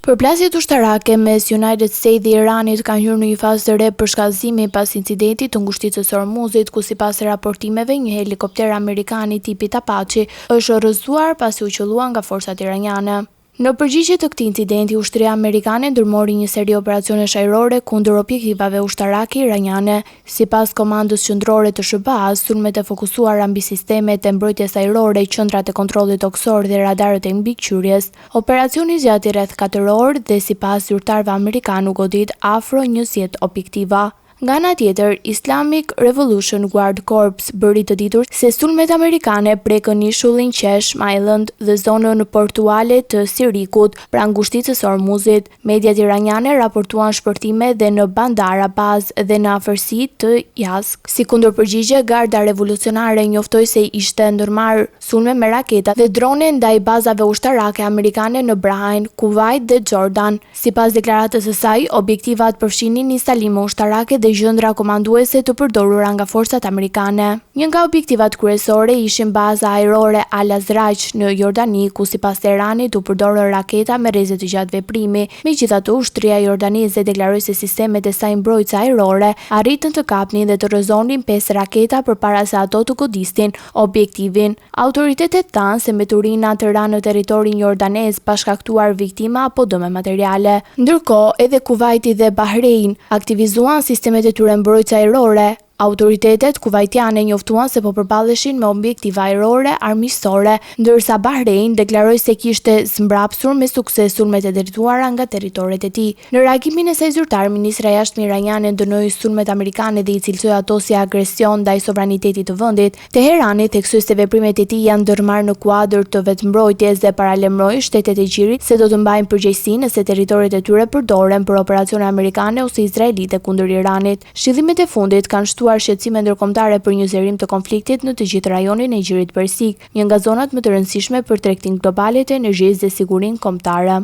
Përplasjet ushtarake mes United States dhe Iranit kanë hyrë në një fazë të re për shkallëzimi pas incidentit të ngushticës së Hormuzit, ku sipas raportimeve një helikopter amerikan i tipit Apache është rrëzuar pasi u qellua nga forcat iraniane. Në përgjigje të këtij incidenti, ushtria amerikane ndërmori një seri operacionesh ajrore kundër objektivave ushtarake iraniane. Sipas Komandës Qendrore të SHBA-s, sulmet e fokusuara mbi sistemet e mbrojtjes ajrore, qendrat e kontrollit toksor dhe radarët e mbikëqyrjes. Operacioni zgjati rreth 4 orë dhe sipas zyrtarëve amerikan u godit afro 20 objektiva. Nga ana tjetër, Islamic Revolution Guard Corps bëri të ditur se sulmet amerikane prekën ishullin Qesh Island dhe zonën portuale të Sirikut, pranë ngushticës së Hormuzit. Mediat iraniane raportuan shpërtime dhe në Bandar Abbas dhe në afërsi të Yazd. Si kundërpërgjigje, Garda Revolucionare njoftoi se ishte ndërmarrë sulme me raketa dhe drone ndaj bazave ushtarake amerikane në Bahrain, Kuwait dhe Jordan. Sipas deklaratës së saj, objektivat përfshinin instalime ushtarake dhe gjëndra komanduese të përdorura nga forcat amerikane. Një nga objektivat kryesore ishin baza ajrore Al-Azraq në Jordani, ku sipas Teheranit u përdorën raketa me rrezë të gjatë veprimi. Megjithatë, ushtria jordaneze deklaroi se sistemet e saj mbrojtëse ajrore arritën të kapnin dhe të rrëzonin 5 raketa përpara se ato të godisnin objektivin. Autoritetet thanë se meturinat të ranë në territorin jordanez pa shkaktuar viktima apo dëme materiale. Ndërkohë, edhe Kuwaiti dhe Bahrein aktivizuan sistemet e tyre mbrojtëse ajrore. Autoritetet kuvaitiane njoftuan se po përballeshin me objektiva ajrore armiqësore, ndërsa Bahrein deklaroi se kishte zmbrapsur me sukses sulmet e drejtuara nga territoret e tij. Në reagimin e saj zyrtar, ministra e jashtme iraniane dënoi sulmet amerikane dhe i cilësoi ato si agresion ndaj sovranitetit të vendit. Teherani theksoi se veprimet e tij janë ndërmarrë në kuadër të vetëmbrojtjes dhe paralajmëroi shtetet e Gjirit se do të mbajnë përgjegjësi nëse territoret e tyre përdoren për operacione amerikane ose izraelite kundër Iranit. Shillimet e fundit kanë shtuar shqetësime ndërkombëtare për një zërim të konfliktit në të gjithë rajonin e Gjirit Persik, një nga zonat më të rëndësishme për tregtinë globale të energjisë dhe sigurinë kombëtare.